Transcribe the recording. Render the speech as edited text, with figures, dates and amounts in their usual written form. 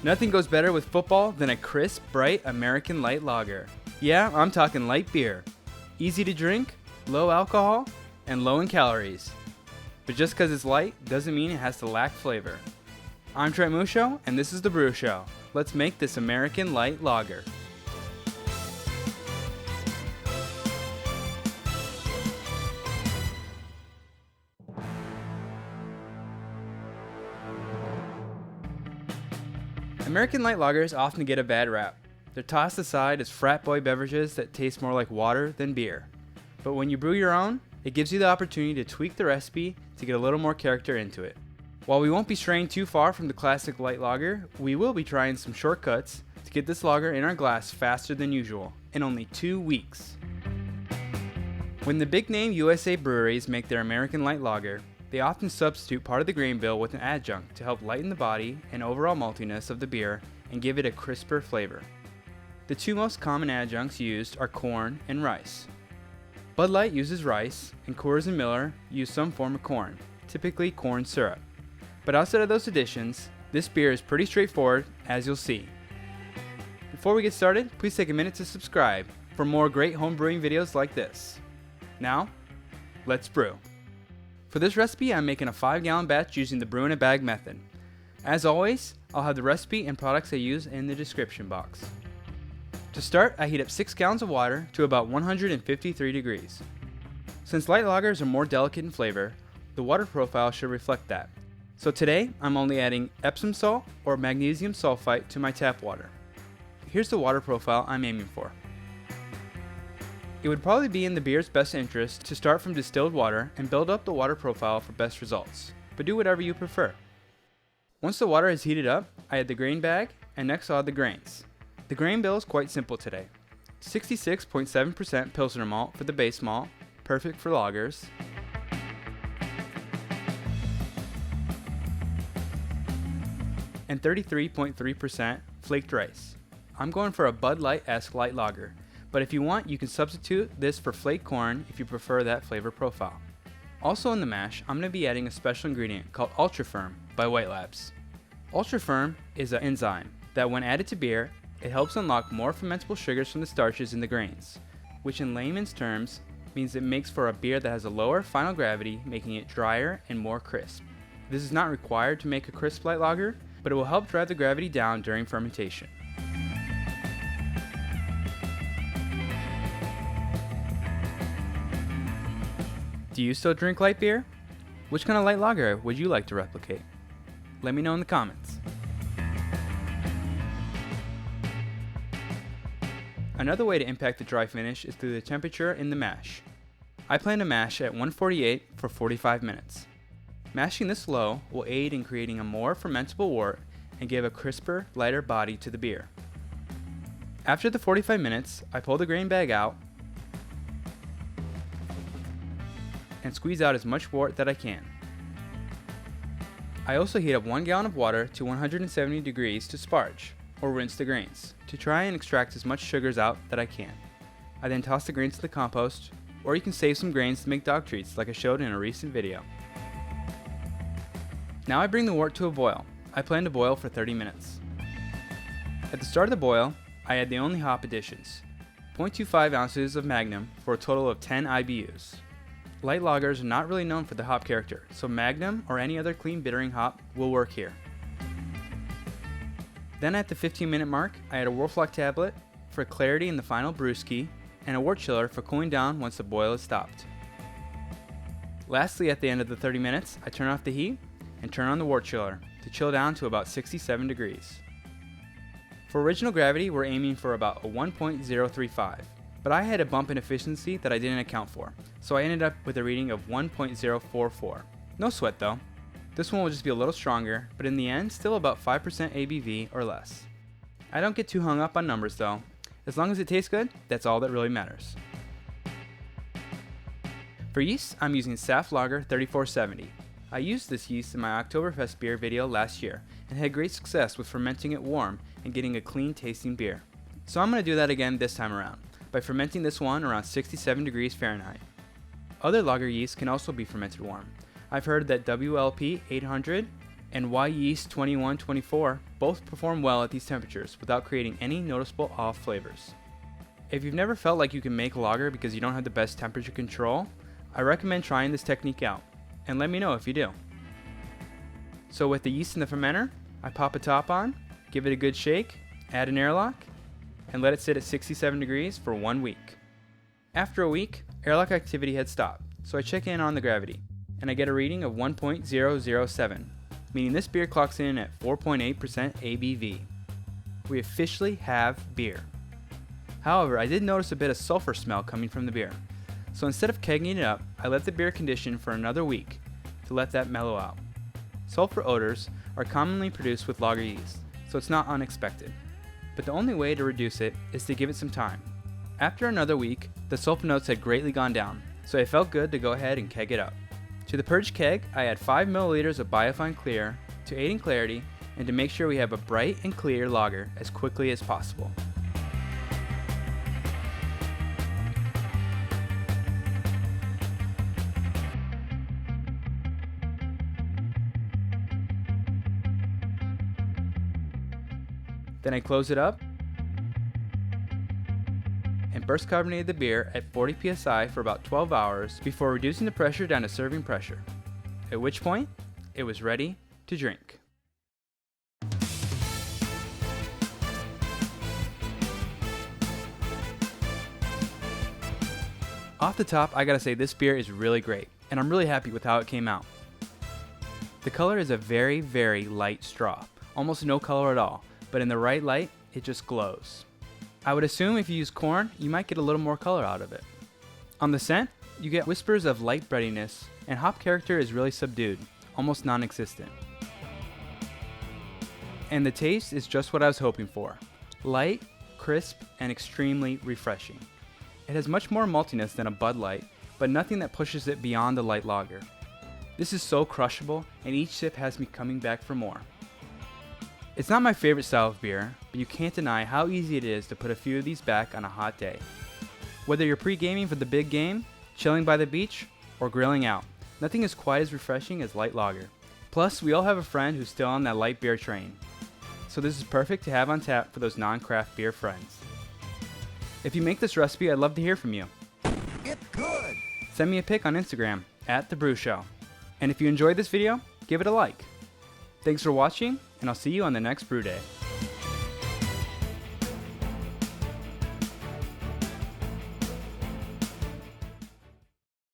Nothing goes better with football than a crisp, bright American light lager. Yeah, I'm talking light beer. Easy to drink, low alcohol, and low in calories. But just because it's light doesn't mean it has to lack flavor. I'm Trent Musho, and this is The Brew Show. Let's make this American light lager. American light lagers often get a bad rap. They're tossed aside as frat boy beverages that taste more like water than beer. But when you brew your own, it gives you the opportunity to tweak the recipe to get a little more character into it. While we won't be straying too far from the classic light lager, we will be trying some shortcuts to get this lager in our glass faster than usual, in only 2 weeks. When the big name USA breweries make their American light lager, they often substitute part of the grain bill with an adjunct to help lighten the body and overall maltiness of the beer and give it a crisper flavor. The two most common adjuncts used are corn and rice. Bud Light uses rice, and Coors and Miller use some form of corn, typically corn syrup. But outside of those additions, this beer is pretty straightforward, as you'll see. Before we get started, please take a minute to subscribe for more great home brewing videos like this. Now, let's brew. For this recipe, I'm making a 5-gallon batch using the brew in a bag method. As always, I'll have the recipe and products I use in the description box. To start, I heat up 6 gallons of water to about 153 degrees. Since light lagers are more delicate in flavor, the water profile should reflect that. So today, I'm only adding Epsom salt or magnesium sulfite to my tap water. Here's the water profile I'm aiming for. It would probably be in the beer's best interest to start from distilled water and build up the water profile for best results, but do whatever you prefer. Once the water is heated up, I add the grain bag, and next I'll add the grains. The grain bill is quite simple today. 66.7% Pilsner Malt for the base malt, perfect for lagers. And 33.3% flaked rice. I'm going for a Bud Light-esque light lager, but if you want, you can substitute this for flaked corn if you prefer that flavor profile. Also in the mash, I'm going to be adding a special ingredient called Ultra Ferm by White Labs. Ultra Ferm is an enzyme that when added to beer, it helps unlock more fermentable sugars from the starches in the grains, which in layman's terms means it makes for a beer that has a lower final gravity, making it drier and more crisp. This is not required to make a crisp light lager, but it will help drive the gravity down during fermentation. Do you still drink light beer? Which kind of light lager would you like to replicate? Let me know in the comments. Another way to impact the dry finish is through the temperature in the mash. I plan to mash at 148 for 45 minutes. Mashing this low will aid in creating a more fermentable wort and give a crisper, lighter body to the beer. After the 45 minutes, I pull the grain bag out and squeeze out as much wort that I can. I also heat up 1 gallon of water to 170 degrees to sparge, or rinse the grains, to try and extract as much sugars out that I can. I then toss the grains to the compost, or you can save some grains to make dog treats like I showed in a recent video. Now I bring the wort to a boil. I plan to boil for 30 minutes. At the start of the boil, I add the only hop additions, 0.25 ounces of Magnum for a total of 10 IBUs. Light lagers are not really known for the hop character, so Magnum or any other clean bittering hop will work here. Then at the 15-minute mark, I add a Whirlfloc tablet for clarity in the final brewski and a wort chiller for cooling down once the boil is stopped. Lastly, at the end of the 30 minutes, I turn off the heat and turn on the wort chiller to chill down to about 67 degrees. For original gravity, we're aiming for about a 1.035. But I had a bump in efficiency that I didn't account for, so I ended up with a reading of 1.044. No sweat though. This one will just be a little stronger, but in the end, still about 5% ABV or less. I don't get too hung up on numbers though. As long as it tastes good, that's all that really matters. For yeast, I'm using Saft Lager 3470. I used this yeast in my Oktoberfest beer video last year and had great success with fermenting it warm and getting a clean tasting beer. So I'm going to do that again this time around, by fermenting this one around 67 degrees Fahrenheit. Other lager yeast can also be fermented warm. I've heard that WLP 800 and Yeast 2124 both perform well at these temperatures without creating any noticeable off flavors. If you've never felt like you can make lager because you don't have the best temperature control, I recommend trying this technique out, and let me know if you do. So with the yeast in the fermenter, I pop a top on, give it a good shake, add an airlock, and let it sit at 67 degrees for 1 week. After a week, airlock activity had stopped, so I check in on the gravity, and I get a reading of 1.007, meaning this beer clocks in at 4.8% ABV. We officially have beer. However, I did notice a bit of sulfur smell coming from the beer, so instead of kegging it up, I let the beer condition for another week to let that mellow out. Sulfur odors are commonly produced with lager yeast, so it's not unexpected. But the only way to reduce it is to give it some time. After another week, the sulfur notes had greatly gone down, so it felt good to go ahead and keg it up. To the purged keg, I add 5 milliliters of Biofine Clear to aid in clarity and to make sure we have a bright and clear lager as quickly as possible. Then I close it up and burst carbonated the beer at 40 psi for about 12 hours before reducing the pressure down to serving pressure, at which point it was ready to drink. Off the top, I gotta say this beer is really great, and I'm really happy with how it came out. The color is a very, very light straw, almost no color at all, but in the right light, it just glows. I would assume if you use corn, you might get a little more color out of it. On the scent, you get whispers of light breadiness, and hop character is really subdued, almost non-existent. And the taste is just what I was hoping for. Light, crisp, and extremely refreshing. It has much more maltiness than a Bud Light, but nothing that pushes it beyond the light lager. This is so crushable, and each sip has me coming back for more. It's not my favorite style of beer, but you can't deny how easy it is to put a few of these back on a hot day. Whether you're pre-gaming for the big game, chilling by the beach, or grilling out, nothing is quite as refreshing as light lager. Plus, we all have a friend who's still on that light beer train. So this is perfect to have on tap for those non-craft beer friends. If you make this recipe, I'd love to hear from you. It's good! Send me a pic on Instagram, @TheBrewShow. And if you enjoyed this video, give it a like. Thanks for watching, and I'll see you on the next brew day.